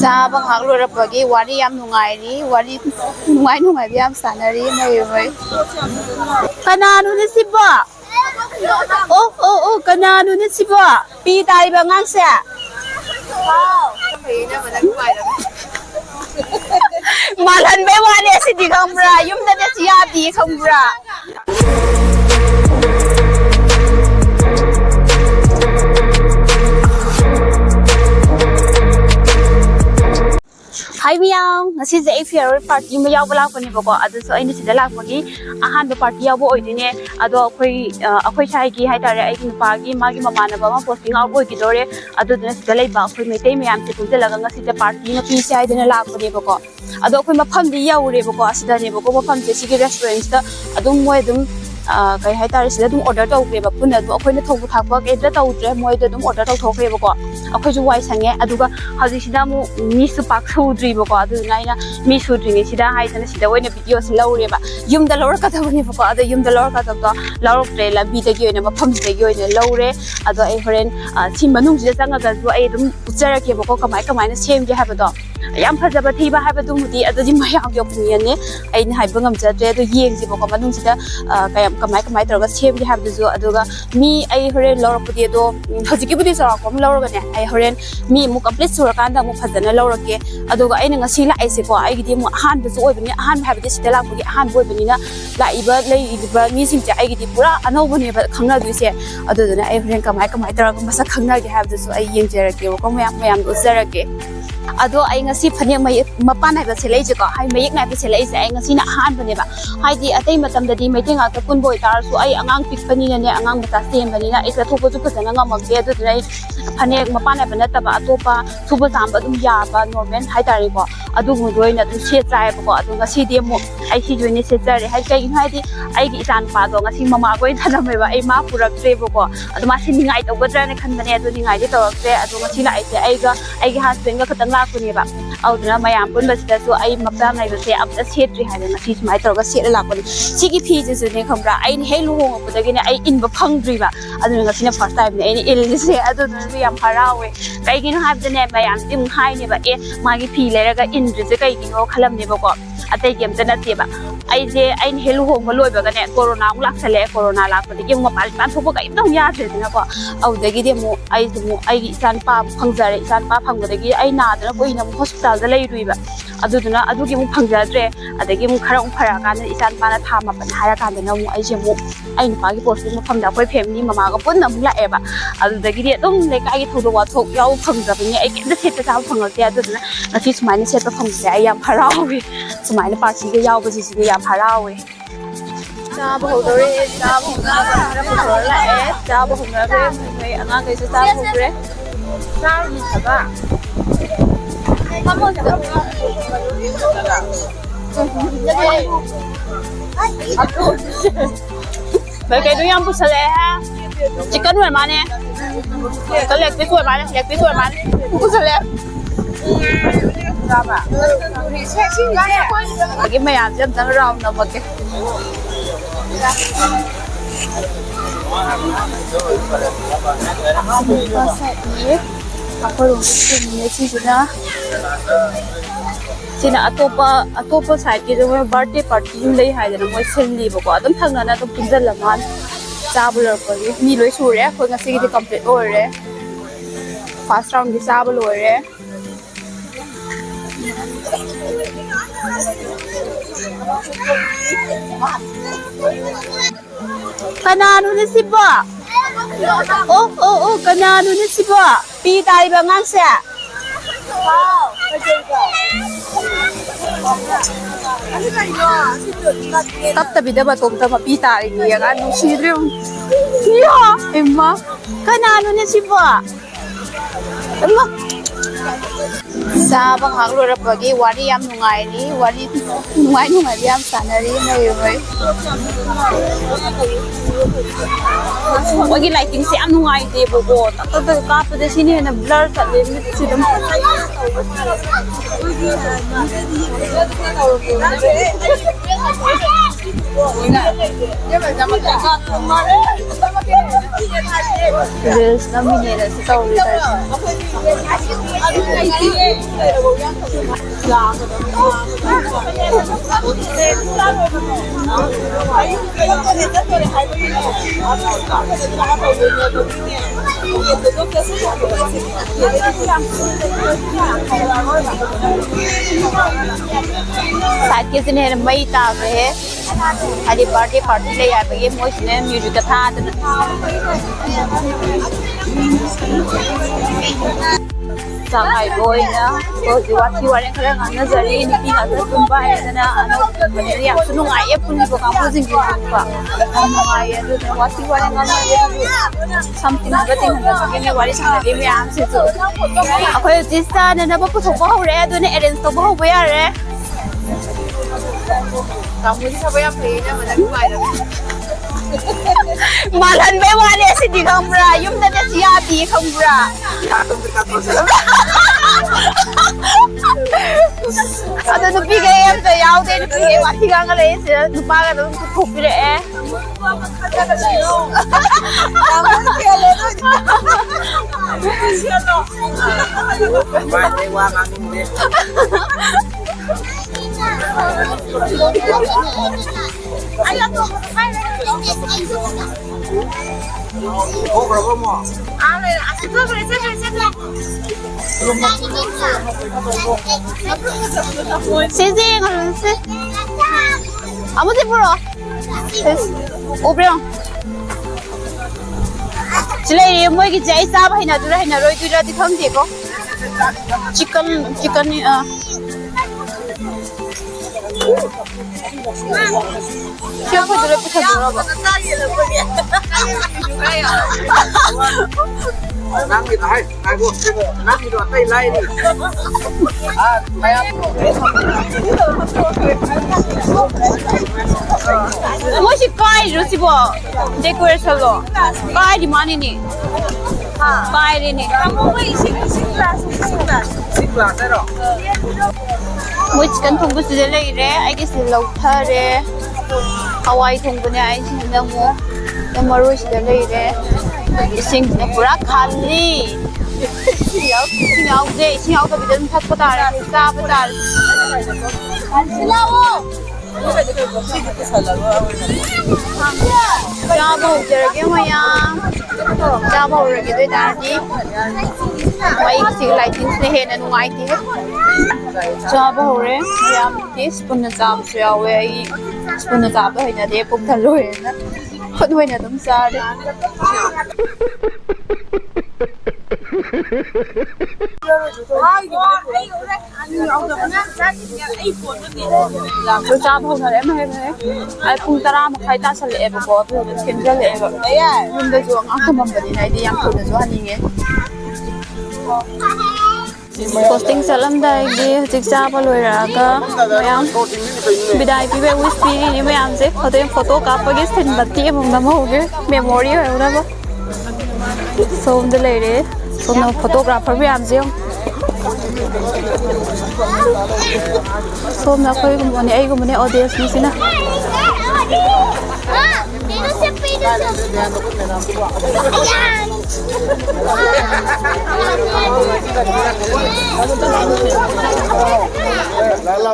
Chaba haglurapagi wari yam nungairi wari nungai yam sanari mai kananu ni siba oh kananu ni siba pi dai ba ngang sa malan be wani si di khambra yum da ne si ya di khambra Hi Miyang, ngasi sa favorite party mo yaw wala ko ni bako ado so ay ni sida lakpagi AHANBA party yaw bo oidine ado akoy saigi hay tare ay kinupagi magi mamana ba ma posting out boy kidore ado dina sida lay ba akoy metay miyam se pujalaga ngasi sa party na pisi ay dina lakpo ni bako ado akoy mafam di yaw re bako asida ni bako mafam se sigi restaurant da ado moy dum kay hay tare sida dum order taw ke ba puna do akoy na thobu thakwa ke da taw tre moy da dum order taw thokre bako akoy ju wai sange aduga haji sida mu mi su pak sudri bako adu naina mi sudri sida hai tana sida oina video se laure ba yum da laur ka ta bani bako adu yum da laur ka ta laur tre la bi da gi oina mafam se gi oina laure adu ai horen si manung sida sanga ga ju ai dum uchara ke bako kamai na sem ge ha ba do yam phajaba thi ba ha ba dum di adu ji mayam yok ni ne ai ni hai bangam ja tre adu yeng ji bako manung sida kayam kamai tar ga sem ge ha ba ju adu ga mi ai horen laur pudi do haji ki budi sara ko laur ga ne ai horen mi mu complete sura kan da mu phajana laur ke adu ga ai na ngasi la ai se ko ai gi di mu AHANBA su oi bani AHANBA ha ba di sida la ko gi AHANBA oi bani na la iba lei iba mi sim ja ai gi di pura anau bani ba khangna du se adu da ai horen kamai tar ga masa khangna gi ha ba su ai yeng jera ke ko mayam do jera ke ado ai ngasi phane mapan hai ba se lei je ko hai mayik nai ba se lei se ai ngasi na AHANBA ne ba hai di atai matam da di meeting a ta kun boy tar su ai angang pik pani ne angang mata sem bani na isa thopo ju phajana nga mak ge adu dai phane mapan hai ba na ta ba atopa thuba jam ba dum ya ba normal hai tari ko adu mu doi na dum se chai ba ko adu ngasi de mu ai si joi ne se chare hai kai hai di ai gi isan pa do ngasi mama goi thana mai ba ai ma purak tre ba ko adu ma sin ngai to ga ne khan bane adu ngai de to tre adu ngasi la ai se ai gi husband ga khatang la ko ne ba audra mayam pun ba sida so ai mapda ngai ba se ab da set ri hai na ngasi mai to ga set la ko si gi phi je ne khambra ai ni he lu hong ko da gi ne ai in ba phang dri ba adu ngasi na first time ne ai ni il se adu no yam harawe kai gi no ha de ne mayam tim hai ne ba e ma gi phi le ra ga in dri je kai gi no khalam ne ba ko atai gem ta na te ba ai je ai ni he lu hong ba loi ba ga ne corona mu lak sale corona lak pa gi ma pal pan thoba ga im dong ya je na ko au da gi de mu ai gi isan pa phang jare isan pa phang da gi ai na da ko ina hospital da lei rui ba adu duna adu gi mu phang ja dre adagi mu khara phara ka na isan pa na tha ma pan hara ka na mu ai je mu ai ni pa gi post mu pham da koi family mama ga pun na mu la e ba adu da gi de dum le ka gi thu do wa thok yau phang ja ba ni ai ke da set ta phang te adu duna na fi smai ni set ta phang se ai yam phara wi smai ni pa chi ga yau ba ji ji yam phara wi cha ba ho do re cha ba ho na ba phara la e cha ba ho na re mai anga ga se cha ho re cha ni sa ba Vậy cái đứa em bút sale ha, chỉ cần người mà nè, có lẹt cái tuổi mà nè, lẹt cái tuổi mà nè, bút sale. Sao mà? Cái mày ăn chân trắng rau nó mà cái. Ako rin ni sina atopa side ke jo birthday party yung lei hai na moi selli ba ko adum thangna na to punjal laman chabulor ko ni loi sure ko ngasi gi complete ore first round gi chabul ore kananu ni siba oh kananu ni siba pi dai ba ngang sa tap tabi da ba tom ta pi ta ni yang anu sidrim ya emma kananu ni siba emma sa bang hang ro pagi wari yam nungai ni wari nungai yam sanari mai wagi lighting se am nungai de bo ta ka pa de sini na blur ta le mit sidam Reels naminera sa tawri tayo. साथ के सिने मई ताप है अरे birthday party ले आ गए मोशने music था Sangai boy na ko diwati wala kaya nga nazari ni pinga sa tumbay na ano maniya sunung ay puni ko kamu singin pa ay do na wati wala nga something gating na sa kanya wala sa dali mi am se to ako yung tista na napaputok ko re do na arrange to ko ba re kamu di sabay ang play na managmay na Malan be wale si di kamra yung na siya di kamra Ano nabigay yan sa yaw din nabigay mati ka nga lang siya nupaga na kupire eh Sisi kalau sih, apa sih bro? Obrang. Sila ini mau kita isap hina dulu hina roy dulu di thang deko. Chicken ni Siapa dulu pusat dulu apa? Nang đi tay, tay vô, nang đi đoạn tay lay đi. Tay áp. Masih kai rồi sih bo, decoration lo. Kai di mana ni? Kai ni. Xích là thế rồi. Mỗi chicken thùng bút sẽ lấy ra, ai cái sẽ lâu thở ra. Hawaii thùng bút này ai chỉ nâng mua, nhưng mà rồi sẽ lấy ra. Sing na pura khali. Singaw de, singaw ka bidan thak patar, sa patar. Silawo. Jabo jarage maya. Jabo rage doi dardi. Mai si lighting se he na nungai ti. Jabo hore, yam ti spoon na jab su yawe ai. Spoon na jab hai na de puk thalo he na. Khod hoi na dum sa de. Tôi cha bao giờ em hay thế, ai cũng tara mà khai ta sẽ lệ vào bò thôi, kiếm ra lệ vào. Nhưng bây giờ ăn cái món bánh này đi ăn thử cho anh nghe. Posting salam đây đi, chính xác bao lôi ra cơ, mấy em. Bidai pi về wifi đi mấy em sẽ có thể photo cáp cái hình bát tiệm mà nằm hầu cái memory rồi đó bác. So the lady, so no photographer भी am Jio. So ना कोई को मने audience में सीना. La